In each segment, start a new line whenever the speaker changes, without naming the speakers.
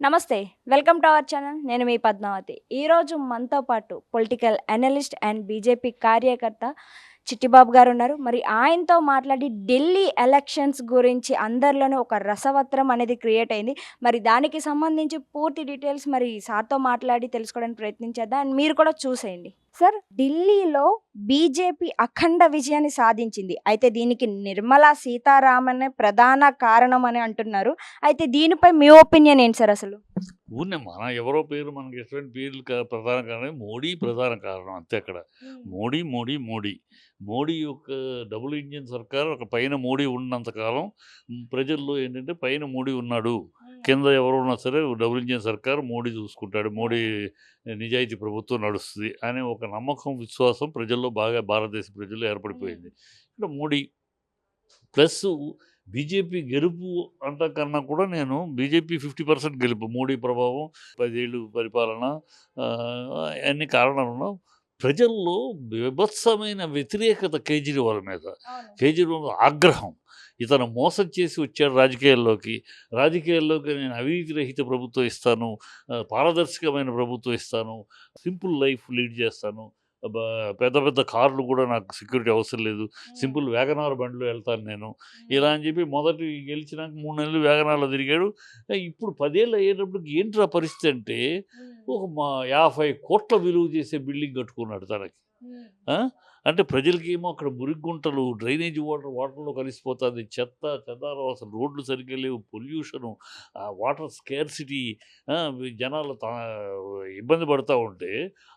నమస్తే. Welcome to our channel. నేను మీ పద్మావతి. ఈరోజు మనతో పాటు పొలిటికల్ అనలిస్ట్ అండ్ బీజేపీ కార్యకర్త చిట్టిబాబు గారున్నారు. మరి ఆయనతో మాట్లాడి ఢిల్లీ ఎలక్షన్స్ గురించి అందరిలోనూ ఒక రసవత్రం అనేది క్రియేట్ అయింది. మరి దానికి సంబంధించి పూర్తి డీటెయిల్స్ మరి సార్‌తో మాట్లాడి తెలుసుకోవడానికి ప్రయత్నించేద్దాం. అండ్ మీరు కూడా చూసేయండి. సార్, ఢిల్లీలో బీజేపీ అఖండ విజయాన్ని సాధించింది. అయితే దీనికి నిర్మలా సీతారామనే ప్రధాన కారణం అని అంటున్నారు. అయితే దీనిపై మీ ఒపీనియన్ ఏంటి సార్ అసలు?
ఊరినే మన ఎవరో పేరు మనకి ఇష్టమైన పేర్లు ప్రధాన కారణం మోడీ ప్రధాన కారణం అంతే అక్కడ. మోడీ మోడీ మోడీ మోడీ యొక్క డబుల్ ఇంజిన్ సర్కార్ ఒక పైన మోడీ ఉన్నంతకాలం ప్రజల్లో ఏంటంటే పైన మోడీ ఉన్నాడు, కింద ఎవరు ఉన్నా సరే డబుల్ ఇంజిన్ సర్కార్ మోడీ చూసుకుంటాడు, మోడీ నిజాయితీ ప్రభుత్వం నడుస్తుంది అనే ఒక నమ్మకం విశ్వాసం ప్రజల్లో బాగా భారతదేశ ప్రజల్లో ఏర్పడిపోయింది. ఇక్కడ మోడీ ప్లస్ బీజేపీ గెలుపు అంట కన్నా కూడా నేను బీజేపీ 50% గెలుపు, మోడీ ప్రభావం, 10 ఏళ్ళు పరిపాలన, అన్ని కారణాలను ప్రజల్లో బీభత్సమైన వ్యతిరేకత కేజ్రీవాల్ మీద, కేజ్రీవాల్ ఆగ్రహం. ఇతను మోసం చేసి వచ్చాడు రాజకీయాల్లోకి నేను అవినీతి రహిత ప్రభుత్వం ఇస్తాను, పారదర్శకమైన ప్రభుత్వం ఇస్తాను, సింపుల్ లైఫ్ లీడ్ చేస్తాను, పెద్ద పెద్ద కార్లు కూడా నాకు సెక్యూరిటీ అవసరం లేదు, సింపుల్ వ్యాగనార్ బండిలో వెళ్తాను నేను ఇలా అని చెప్పి మొదటి గెలిచినాక 3 నెలలు వ్యాగనార్లో తిరిగాడు. ఇప్పుడు 10 ఏళ్ళు అయ్యేటప్పటికి ఏంట్రా పరిస్థితి అంటే ఒక 50 కోట్ల విలువ చేసే బిల్డింగ్ కట్టుకున్నాడు తనకి. అంటే ప్రజలకి ఏమో అక్కడ మురిగుంటలు, డ్రైనేజ్ వాటర్లో కలిసిపోతుంది, చెత్త చెదారం, అసలు రోడ్లు సరిగ్గా లేవు, పొల్యూషను, వాటర్ స్కేర్సిటీ, జనాలు ఇబ్బంది పడుతూ ఉంటే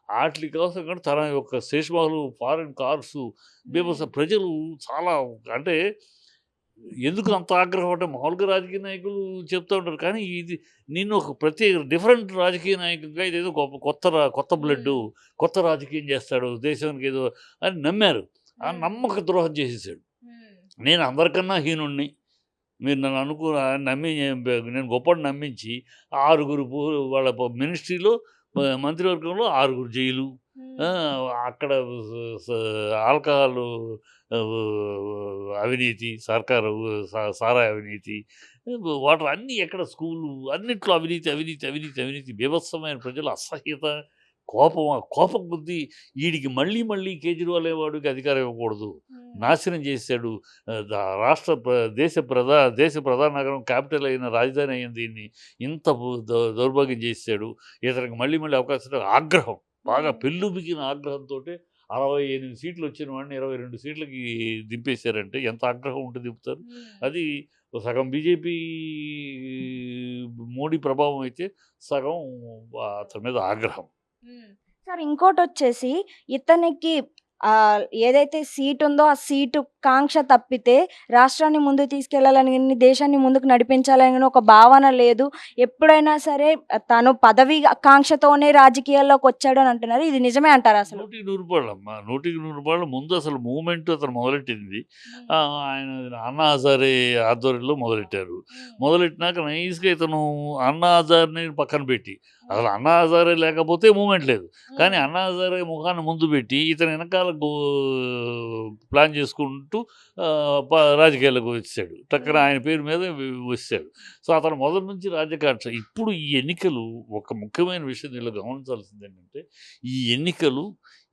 వాటి కోసం కూడా తన యొక్క శేషబాలు ఫారిన్ కార్సు బీభత్స ప్రజలు చాలా అంటే ఎందుకు అంత ఆగ్రహం అంటే మామూలుగా రాజకీయ నాయకులు చెప్తూ ఉంటారు, కానీ ఇది నిన్ను ఒక ప్రత్యేక డిఫరెంట్ రాజకీయ నాయకుడిగా ఇదేదో కొత్త బ్లడ్, కొత్త రాజకీయం చేస్తాడు దేశానికి ఏదో అని నమ్మారు. ఆ నమ్మక ద్రోహం చేసేసాడు. నేను అందరికన్నా హీనుణ్ణి, మీరు నన్ను నమ్మి నేను గొప్పని నమ్మించి 6 వాళ్ళ మినిస్ట్రీలో మంత్రివర్గంలో 6 జైలు, అక్కడ ఆల్కహాల్ అవినీతి, సర్కారు సారాయి అవినీతి, వాటర్ అన్నీ ఎక్కడ స్కూలు అన్నిట్లో అవినీతి అవినీతి అవినీతి అవినీతి బీభత్సమైన ప్రజలు అసహ్యత, కోపం కొద్దీ వీడికి మళ్ళీ కేజ్రీవాల్ వాడికి అధికారం ఇవ్వకూడదు, నాశనం చేశాడు, దేశ ప్రధాన నగరం క్యాపిటల్ అయిన రాజధాని అయిన దీన్ని ఇంత దౌర్భాగ్యం చేశాడు, ఇతనికి మళ్ళీ అవకాశం ఆగ్రహం, బాగా పెళ్ళుబికిన ఆగ్రహంతో 68 సీట్లు వచ్చిన వాడిని 22 సీట్లకి దింపేశారంటే ఎంత ఆగ్రహం ఉంటే దింపుతారు. అది సగం బీజేపీ మోడీ ప్రభావం అయితే, సగం అతని మీద ఆగ్రహం.
సార్, ఇంకోటొచ్చేసి ఇతనికి ఏదైతే సీట్ ఉందో ఆ సీటు కాంక్ష తప్పితే రాష్ట్రాన్ని ముందుకు తీసుకెళ్లాలని గాని, దేశాన్ని ముందుకు నడిపించాలని గాని ఒక భావన లేదు. ఎప్పుడైనా సరే తను పదవి కాంక్షతోనే రాజకీయాల్లోకొచ్చాడు అని అంటున్నారు. ఇది నిజమే అంటారా అసలు?
100కి 100 పాళ్ళమ్మా. 100కి 100 పాళ్ళు ముందు అసలు మూవ్‌మెంట్ అతను మొదలెట్టింది. ఆయన అన్నా హజారే ఆధ్వర్యంలో మొదలెట్టారు. మొదలెట్టినాక నైస్‌గా ఇతను అన్నా హజారేని పక్కన పెట్టి, అసలు అన్నా హజారే లేకపోతే మూవ్‌మెంట్ లేదు. కానీ అన్నా హజారే ముఖాన్ని ముందు పెట్టి ఇతను వెనకాల ప్లాన్ చేసుకుంటూ రాజకీయాల్లోకి వచ్చాడు. టక్కన ఆయన పేరు మీద వచ్చాడు. సో అతను మొదటి నుంచి రాజకాక్ష. ఇప్పుడు ఈ ఎన్నికలు ఒక ముఖ్యమైన విషయం దీనిలో గమనించాల్సింది ఏంటంటే, ఈ ఎన్నికలు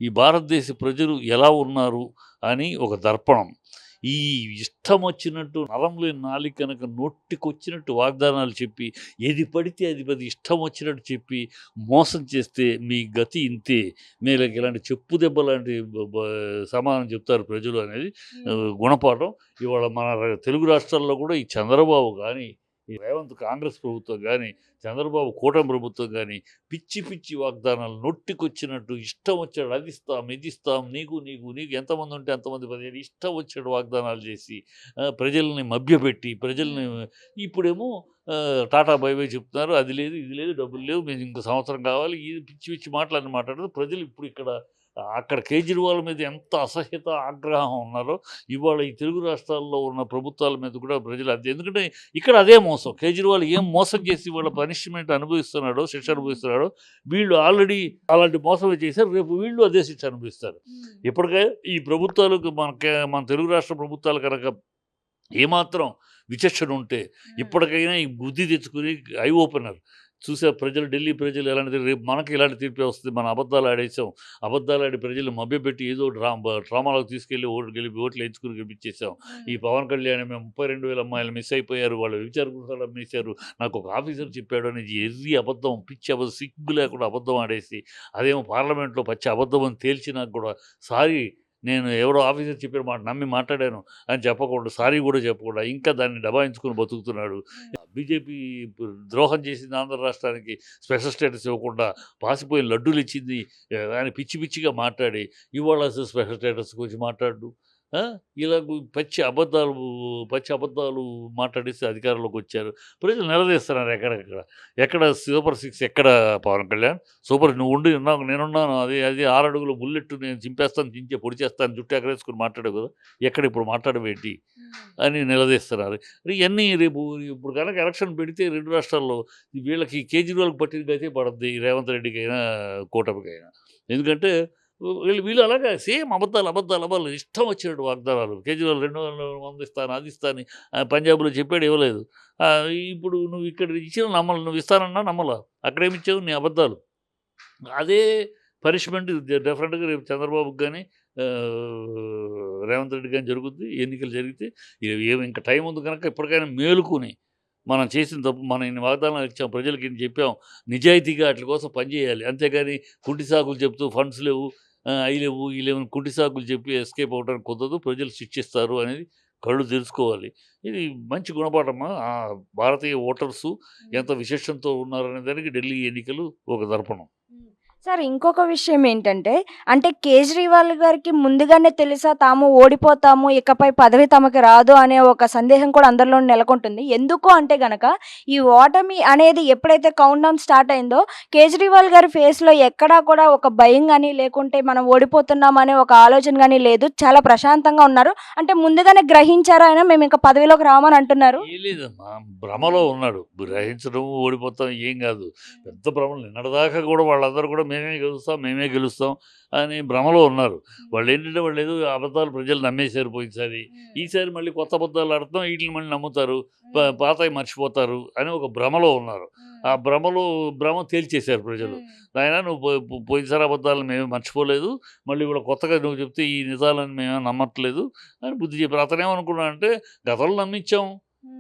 ఈ భారతదేశ ప్రజలు ఎలా ఉన్నారు అని ఒక దర్పణం. ఈ ఇష్టం వచ్చినట్టు నరం లేని నాలిక కనుక నోటికొచ్చినట్టు వాగ్దానాలు చెప్పి, ఏది పడితే అది ఇష్టం వచ్చినట్టు చెప్పి మోసం చేస్తే మీ గతి ఇంతే, మీలకి ఇలాంటి చెప్పు దెబ్బ లాంటి సమాధానం చెప్తారు ప్రజలు అనేది గుణపాఠం. ఇవాళ మన తెలుగు రాష్ట్రాల్లో కూడా ఈ చంద్రబాబు కానీ, ఈ రేవంత్ కాంగ్రెస్ ప్రభుత్వం కానీ, చంద్రబాబు కూటమి ప్రభుత్వం కానీ పిచ్చి వాగ్దానాలు నొట్టికొచ్చినట్టు ఇష్టం వచ్చాడు, అది ఇస్తాం ఇది ఇస్తాం, నీకు ఎంతమంది ఉంటే అంతమంది 10 ఇష్టం వచ్చాడు వాగ్దానాలు చేసి ప్రజల్ని మభ్యపెట్టి ఇప్పుడేమో టాటా బై చెప్తున్నారు, అది లేదు ఇది లేదు, డబ్బులు లేవు, మేము ఇంకో సంవత్సరం కావాలి, ఇది పిచ్చి మాటలని మాట్లాడుతూ ప్రజలు ఇప్పుడు అక్కడ కేజ్రీవాల్ మీద ఎంత అసహ్యత ఆగ్రహం ఉన్నారో ఇవాళ ఈ తెలుగు రాష్ట్రాల్లో ఉన్న ప్రభుత్వాల మీద కూడా ప్రజలు అదే. ఎందుకంటే ఇక్కడ అదే మోసం, కేజ్రీవాల్ ఏం మోసం చేసి వాళ్ళ పనిష్మెంట్ అనుభవిస్తున్నాడో, శిక్ష అనుభవిస్తున్నాడో, వీళ్ళు ఆల్రెడీ అలాంటి మోసమే చేశారు, రేపు వీళ్ళు అదే శిక్ష అనుభవిస్తారు. ఇప్పటికే ఈ ప్రభుత్వాలకు మన తెలుగు రాష్ట్ర ప్రభుత్వాలు కనుక ఏమాత్రం విచక్షణ ఉంటే ఇప్పటికైనా ఈ బుద్ధి తెచ్చుకుని ఐ ఓపెనర్ చూసా ప్రజలు, ఢిల్లీ ప్రజలు ఎలాంటిది, రేపు మనకి ఇలాంటి తీర్పే వస్తుంది. మన అబద్ధాలు ఆడేసాం, అబద్ధాలు ఆడి ప్రజలు మభ్యపెట్టి ఏదో డ్రామాలోకి తీసుకెళ్ళి ఓట్లు ఎంచుకుని గెలిపించేసాం. ఈ పవన్ కళ్యాణ్ మేము 32,000 అమ్మాయిలు మిస్ అయిపోయారు, వాళ్ళు వ్యభిచార గృహాలు అమ్మేశారు, నాకు ఒక ఆఫీసర్ చెప్పాడు అని ఎర్రి అబద్ధం, పిచ్చి అబద్ధం, సిగ్గు లేకుండా అబద్ధం ఆడేసి, అదేమో పార్లమెంట్లో పచ్చి అబద్ధం అని తేల్చి నాకు కూడా సారీ, నేను ఎవరో ఆఫీసర్ చెప్పిన మాట నమ్మి మాట్లాడాను అని చెప్పకుండా, సారీ కూడా చెప్పకుండా ఇంకా దాన్ని దబాయించుకుని బతుకుతున్నాడు. బీజేపీ ద్రోహం చేసింది ఆంధ్ర రాష్ట్రానికి, స్పెషల్ స్టేటస్ ఇవ్వకుండా పాసిపోయిన లడ్డూలు ఇచ్చింది అని పిచ్చి పిచ్చిగా మాట్లాడి, ఇవాళ స్పెషల్ స్టేటస్ గురించి మాట్లాడు. ఇలా పచ్చి అబద్ధాలు మాట్లాడేసి అధికారంలోకి వచ్చారు. ప్రజలు నిలదీస్తున్నారు ఎక్కడెక్కడ. ఎక్కడ సూపర్ 6, ఎక్కడ పవన్ కళ్యాణ్ సూపర్, నువ్వు ఉండి నాకు నేనున్నాను, అది 6 అడుగుల బుల్లెట్ నేను చింపేస్తాను, పొడి చేస్తాను, జుట్టు ఎగరేసుకుని మాట్లాడావు కదా, ఎక్కడ ఇప్పుడు మాట్లాడవేంటి అని నిలదీస్తున్నారు. ఇవన్నీ రేపు ఇప్పుడు కనుక ఎలక్షన్ పెడితే 2 రాష్ట్రాల్లో వీళ్ళకి కేజ్రీవాల్కి పట్టిన గతే పడుద్ది, రేవంత్ రెడ్డికైనా కూటమికైనా. ఎందుకంటే వీళ్ళు అలాగా సేమ్ అబద్ధాలు ఇష్టం వచ్చినట్టు వాగ్దానాలు. కేజ్రీవాల్ 200 ఇస్తాను, అది ఇస్తాను, పంజాబ్లో చెప్పాడు, ఇవ్వలేదు. ఇప్పుడు నువ్వు ఇక్కడ ఇచ్చిన నమ్మలు, నువ్వు ఇస్తానన్నా నమ్మలా, అక్కడేమిచ్చావు నీ అబద్ధాలు. అదే పనిష్మెంట్ డెఫినెట్గా రేపు చంద్రబాబుకి కానీ రేవంత్ రెడ్డి కానీ జరుగుద్ది. ఎన్నికలు జరిగితే ఇంకా టైం ఉంది కనుక ఇప్పటికైనా మేలుకుని, మనం చేసిన తప్పు, మనం ఇన్ని వాగ్దానాలు ఇచ్చాం, ప్రజలకి ఇన్ని చెప్పాం, నిజాయితీగా వాటి కోసం పనిచేయాలి. అంతేగాని కుంటి సాకులు చెప్తూ ఫండ్స్ లేవు, అవి లేవు, ఈ లేవు, కుంటి సాకులు చెప్పి ఎస్కేప్ అవ్వడానికి కుదరదు, ప్రజలు శిక్షిస్తారు అనేది కళ్ళు తెలుసుకోవాలి. ఇది మంచి గుణపాఠమా. భారతీయ ఓటర్సు ఎంత విశేషంతో ఉన్నారనే దానికి ఢిల్లీ ఎన్నికలు ఒక దర్పణం.
సార్, ఇంకొక విషయం ఏంటంటే, అంటే కేజ్రీవాల్ గారికి ముందుగానే తెలుసా తాము ఓడిపోతాము, ఇకపై పదవి తమకి రాదు అనే ఒక సందేహం కూడా అందరిలో నెలకొంటుంది. ఎందుకు అంటే గనక, ఈ ఓటమి అనేది ఎప్పుడైతే కౌంట్ డౌన్ స్టార్ట్ అయిందో, కేజ్రీవాల్ గారి ఫేస్లో ఎక్కడా కూడా ఒక భయం కానీ, లేకుంటే మనం ఓడిపోతున్నాం అనే ఒక ఆలోచన కానీ లేదు. చాలా ప్రశాంతంగా ఉన్నారు. అంటే ముందుగానే గ్రహించారు ఆయన, మేము ఇంకా పదవిలోకి రామని అంటున్నారు.
లేదమ్మా, భ్రమలో ఉన్నాడు. గ్రహించడం, ఓడిపోతాం ఏం కాదు, పెద్ద భ్రమలు. నిన్నటిదాకా కూడా వాళ్ళందరూ కూడా మేమే గెలుస్తాం అని భ్రమలో ఉన్నారు. వాళ్ళు ఏంటంటే, వాళ్ళు ఏదో అబద్ధాలు ప్రజలు నమ్మేశారు పోయినసారి. ఈసారి మళ్ళీ కొత్త అబద్ధాలు ఆడతాం, వీటిని మళ్ళీ నమ్ముతారు, పాతవి మర్చిపోతారు అని ఒక భ్రమలో ఉన్నారు. ఆ భ్రమ తేల్చేశారు ప్రజలు. ఆయన నువ్వు పోయినసారి అబద్ధాలను మేమే మర్చిపోలేదు, మళ్ళీ కూడా కొత్తగా నువ్వు చెప్తే ఈ నిజాలను మేమే నమ్మట్లేదు అని బుద్ధి చెప్పారు. అతనేమనుకున్నా అంటే, గతంలో నమ్మించాం,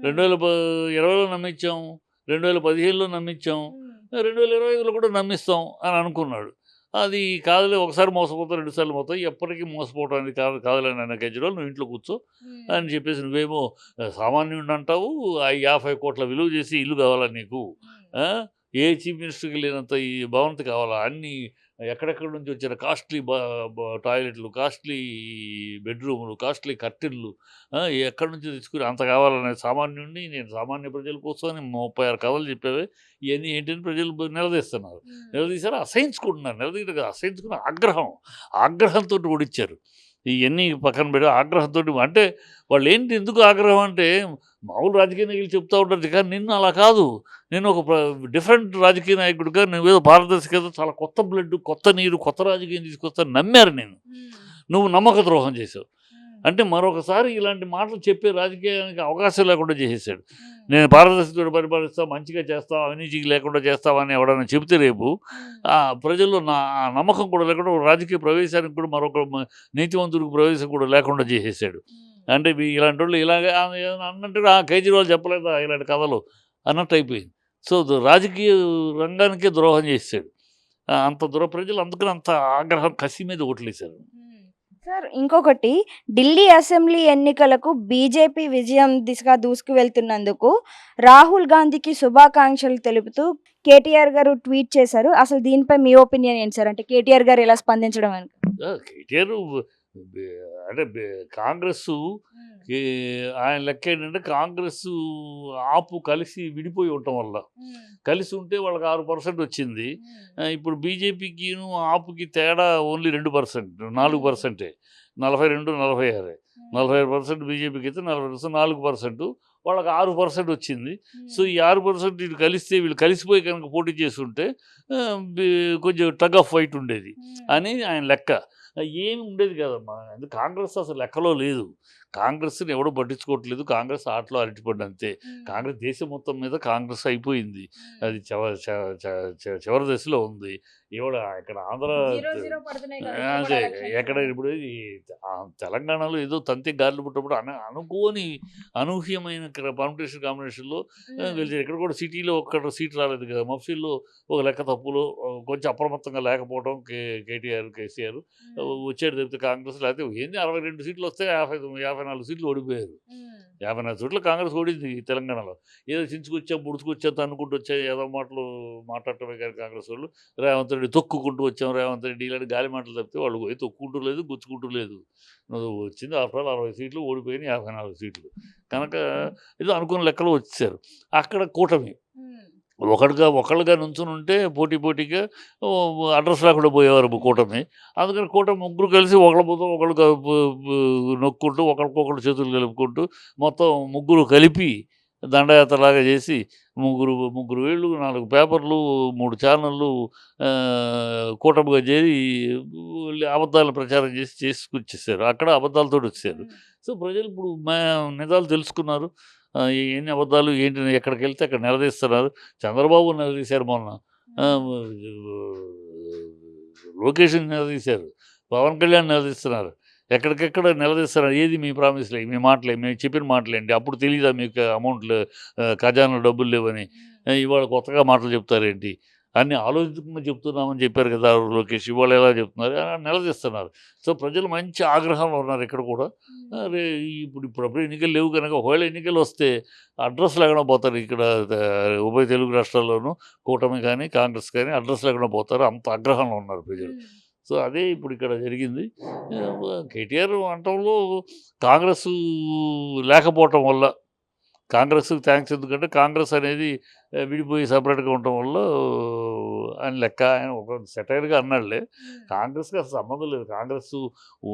2020లో నమ్మించాం, 2015లో నమ్మించాం, 2025లో కూడా నమ్మిస్తాం అని అనుకున్నాడు. అది కాదులే, ఒకసారి మోసపోతావు, 2 సార్లు పోతావు, ఎప్పటికీ మోసపోవడానికి కాదులే నాన్న కేజ్రీవాల్, నువ్వు ఇంట్లో కూర్చో అని చెప్పేసి, నువ్వేమో సామాన్యుడిని అంటావు, 50 కోట్ల విలువ చేసి ఇల్లు కావాలా నీకు, ఏ చీఫ్ మినిస్టర్కి లేనంత ఈ భవంతి కావాలా, అన్నీ ఎక్కడెక్కడి నుంచి వచ్చిన కాస్ట్లీ టాయిలెట్లు, కాస్ట్లీ బెడ్రూములు, కాస్ట్లీ కర్టెన్లు ఎక్కడి నుంచి తెచ్చుకుని అంత కావాలనే సామాన్యుడిని, నేను సామాన్య ప్రజల కోసం అని 36 కథలు చెప్పేవే, ఇవన్నీ ఏంటని ప్రజలు నిలదీస్తున్నారు. నిలదీశారు, అసహించుకుంటున్నారు. నిలదీయడం అసహించుకున్న ఆగ్రహంతో ఓడిచ్చారు. ఇవన్నీ పక్కన పెట్టి ఆగ్రహంతో, అంటే వాళ్ళు ఏంటి, ఎందుకు ఆగ్రహం అంటే, మామూలు రాజకీయ నాయకులు చెప్తూ ఉంటారు కానీ నిన్ను అలా కాదు, నేను ఒక డిఫరెంట్ రాజకీయ నాయకుడిగా, నువ్వేదో పారదర్శకత, చాలా కొత్త బ్లడ్, కొత్త నీరు, కొత్త రాజకీయం తీసుకొస్తాను నమ్మారు. నువ్వు నమ్మక ద్రోహం చేసావు అంటే మరొకసారి ఇలాంటి మాటలు చెప్పే రాజకీయానికి అవకాశం లేకుండా చేసేసాడు. నేను పారదర్శకతతో పరిపాలిస్తా, మంచిగా చేస్తావు, అవినీతికి లేకుండా చేస్తావని ఎవడన్నా చెబితే రేపు ప్రజల్లో నమ్మకం కూడా లేకుండా, రాజకీయ ప్రవేశానికి కూడా, మరొక నీతివంతుడికి ప్రవేశం కూడా లేకుండా చేసేసాడు. అంటే ఇలాంటి వాళ్ళు ఇలాగే అన్నట్టు కేజ్రీవాల్ చెప్పలేదా ఇలాంటి కథలు అన్నట్టు అయిపోయింది. సో రాజకీయ రంగానికే ద్రోహం చేసాడు. అంత ప్రజలు అందుకని అంత ఆగ్రహం, కసి మీద ఓట్లేశారు.
సార్, ఇంకొకటి, ఢిల్లీ అసెంబ్లీ ఎన్నికలకు బీజేపీ విజయం దిశగా దూసుకు వెళ్తున్నందుకు రాహుల్ గాంధీకి శుభాకాంక్షలు తెలుపుతూ కేటీఆర్ గారు ట్వీట్ చేశారు. అసలు దీనిపై మీ ఒపీనియన్ ఏంటి సార్? అంటే కేటీఆర్ గారు ఎలా స్పందించడం అని.
కేటీఆర్ అంటే కాంగ్రెస్, ఆయన లెక్క ఏంటంటే, కాంగ్రెస్ ఆపు కలిసి విడిపోయి ఉండటం వల్ల, కలిసి ఉంటే వాళ్ళకి 6% వచ్చింది. ఇప్పుడు బీజేపీకి ఆపుకి తేడా ఓన్లీ 2%, 4%, 42, 46, 45% బీజేపీకి అయితే 4%, వాళ్ళకి 6% వచ్చింది. సో ఈ 6% వీళ్ళు కలిస్తే, వీళ్ళు కలిసిపోయి కనుక పోటీ చేస్తుంటే కొంచెం టగ్ ఆఫ్ ఫైట్ ఉండేది అని ఆయన లెక్క. ఏమి ఉండేది కదమ్మా. కాంగ్రెస్ అసలు లెక్కలో లేదు. కాంగ్రెస్ని ఎవడో పట్టించుకోవట్లేదు. కాంగ్రెస్ ఆటలో అరటిపండు అంతే. కాంగ్రెస్ దేశం మొత్తం మీద కాంగ్రెస్ అయిపోయింది. అది చివరి దశలో ఉంది. ఇవాళ ఇక్కడ ఆంధ్ర అదే ఎక్కడ ఇప్పుడు తెలంగాణలో ఏదో తంతి గాలిలో పుట్టినప్పుడు అనుకోని అనూహ్యమైన కాంబినేషన్లో గెలిచారు. ఇక్కడ కూడా సిటీలో ఒక్క సీట్ రాలేదు కదా. మఫ్సిల్లో ఒక లెక్క తప్పులో కొంచెం అప్రమత్తంగా లేకపోవడం కేటీఆర్ కేసీఆర్ వచ్చాడు తప్పితే కాంగ్రెస్ లేకపోతే ఏంది 62 సీట్లు వస్తే 54 సీట్లు ఓడిపోయారు. 54 సీట్లు కాంగ్రెస్ ఓడింది తెలంగాణలో. ఏదో చించుకొచ్చా బుడుచుకొచ్చా అనుకుంటూ వచ్చా ఏదో మాటలు మాట్లాడటమే కానీ కాంగ్రెస్ వాళ్ళు రేవంత్ రెడ్డి తొక్కుకుంటూ వచ్చాం రేవంత్ రెడ్డి ఇలాంటి గాలి మాటలు తప్పితే వాళ్ళు పోయి తొక్కుంటూ లేదు గుచ్చుకుంటూ లేదు. నువ్వు వచ్చింది ఆఫ్టర్ ఆల్ 60 సీట్లు ఓడిపోయినాయి 54 సీట్లు కనుక ఏదో అనుకున్న లెక్కలో వచ్చేసారు. అక్కడ కూటమి ఒకళ్ళుగా నుంచుని ఉంటే పోటీగా అడ్రస్ లేకుండా పోయేవారు కూటమి. అందుకని కూటమి ముగ్గురు కలిసి ఒకళ్ళ పోతాం ఒకళ్ళు నొక్కుంటూ ఒకరికొకళ్ళు చేతులు కలుపుకుంటూ మొత్తం ముగ్గురు కలిపి దండయాత్రలాగా చేసి ముగ్గురు వేళ్ళు 4 పేపర్లు 3 ఛానళ్ళు కూటమిగా చేరి అబద్ధాలు ప్రచారం చేసుకొచ్చేసారు. అక్కడ అబద్ధాలతో వచ్చారు. సో ప్రజలు ఇప్పుడు నిజాలు తెలుసుకున్నారు. ఎన్ని అబద్ధాలు ఏంటి ఎక్కడికి వెళ్తే అక్కడ నిలదీస్తున్నారు. చంద్రబాబు నిలదీశారు మొన్న, లోకేష్ నిలదీశారు, పవన్ కళ్యాణ్ నిలదీస్తున్నారు. ఎక్కడికెక్కడ నిలదీస్తున్నారు. ఏది మీ ప్రామిస్లే మీ మాటలే మేము చెప్పిన మాటలేండి అప్పుడు తెలియదా మీకు అమౌంట్లు ఖజానా డబ్బులు లేవని ఇవాళ కొత్తగా మాటలు చెప్తారేంటి అన్నీ ఆలోచించకుండా చెప్తున్నామని చెప్పారు కదా లోకేష్. ఇవాళ ఎలా చెప్తున్నారు నిలదీస్తున్నారు. సో ప్రజలు మంచి ఆగ్రహంలో ఉన్నారు ఇక్కడ కూడా. ఇప్పుడు ఎన్నికలు లేవు కనుక ఒకవేళ ఎన్నికలు వస్తే అడ్రస్ లేకుండా పోతారు. ఇక్కడ ఉభయ తెలుగు రాష్ట్రాల్లోనూ కూటమి కానీ కాంగ్రెస్ కానీ అడ్రస్ లేకుండా పోతారు. అంత ఆగ్రహంలో ఉన్నారు ప్రజలు. సో అదే ఇప్పుడు ఇక్కడ జరిగింది. కేటీఆర్ అంటంలో కాంగ్రెస్ లేకపోవటం వల్ల కాంగ్రెస్కి థ్యాంక్స్. ఎందుకంటే కాంగ్రెస్ అనేది విడిపోయి సపరేట్గా ఉండటం వల్ల అని లెక్క. ఆయన ఒక సెటైర్గా అన్నాడులే. కాంగ్రెస్కి అసలు సంబంధం లేదు. కాంగ్రెస్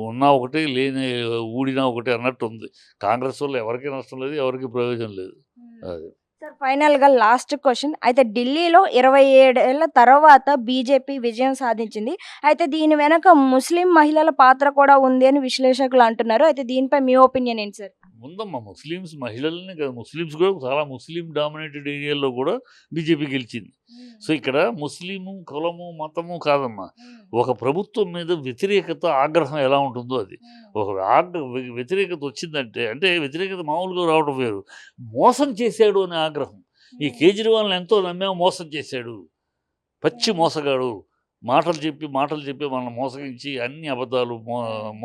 ఉన్నా ఒకటి లేని ఊడినా ఒకటి అన్నట్టు ఉంది. కాంగ్రెస్ వల్ల ఎవరికి నష్టం లేదు, ఎవరికి ప్రయోజనం లేదు. అది
సార్ ఫైనల్గా లాస్ట్ క్వశ్చన్. అయితే ఢిల్లీలో 27 ఏళ్ల తర్వాత బీజేపీ విజయం సాధించింది. అయితే దీని వెనక ముస్లిం మహిళల పాత్ర కూడా ఉంది అని విశ్లేషకులు అంటున్నారు. అయితే దీనిపై మీ ఒపీనియన్ ఏంటి సార్?
ఉందమ్మా. ముస్లిమ్స్ మహిళలని కదా, ముస్లిమ్స్ కూడా చాలా ముస్లిం డామినేటెడ్ ఏరియాల్లో కూడా బీజేపీ గెలిచింది. సో ఇక్కడ ముస్లిము కులము మతము కాదమ్మా, ఒక ప్రభుత్వం మీద వ్యతిరేకత ఆగ్రహం ఎలా ఉంటుందో అది. ఒక వ్యతిరేకత వచ్చిందంటే అంటే వ్యతిరేకత మామూలుగా రావడం వేరు, మోసం చేశాడు అనే ఆగ్రహం. ఈ కేజ్రీవాల్ని ఎంతో నమ్మేమో మోసం చేశాడు, పచ్చి మోసగాడు, మాటలు చెప్పి మనల్ని మోసగించి అన్ని అబద్ధాలు,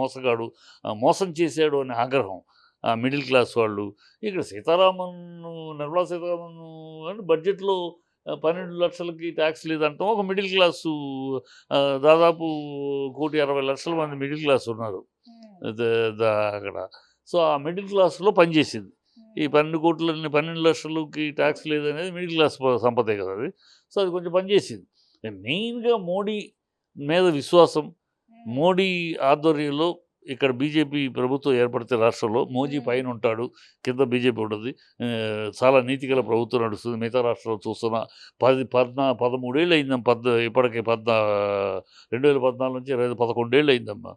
మోసగాడు, మోసం చేశాడు అనే ఆగ్రహం మిడిల్ క్లాస్ వాళ్ళు. ఇక్కడ నిర్మలా సీతారామన్ అంటే బడ్జెట్లో 12 లక్షలకి ట్యాక్స్ లేదంటాం. ఒక మిడిల్ క్లాసు దాదాపు 1,60,00,000 మంది మిడిల్ క్లాస్ ఉన్నారు అక్కడ. సో ఆ మిడిల్ క్లాస్లో పనిచేసింది. ఈ 12 లక్షలకి ట్యాక్స్ లేదనేది మిడిల్ క్లాస్ సంపదే కదా అది. సో అది కొంచెం పనిచేసింది. మెయిన్గా మోడీ మీద విశ్వాసం, మోడీ ఆధ్వర్యంలో ఇక్కడ బీజేపీ ప్రభుత్వం ఏర్పడితే రాష్ట్రంలో మోదీ పైన ఉంటాడు, కింద బీజేపీ ఉంటుంది. చాలా నీతిగల ప్రభుత్వం నడుస్తుంది. మిగతా రాష్ట్రాల్లో చూస్తున్న 13 ఏళ్ళు అయిందమ్మా. ఇప్పటికే 2014 నుంచి 11 ఏళ్ళు అయిందమ్మా.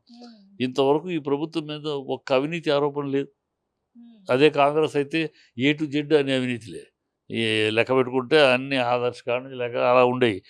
ఇంతవరకు ఈ ప్రభుత్వం మీద ఒక్క అవినీతి ఆరోపణ లేదు. అదే కాంగ్రెస్ అయితే A to Z అనే అవినీతిలే. ఈ లెక్క పెట్టుకుంటే అన్ని ఆదర్శ కాడ నుంచి లెక్క అలా ఉండేవి.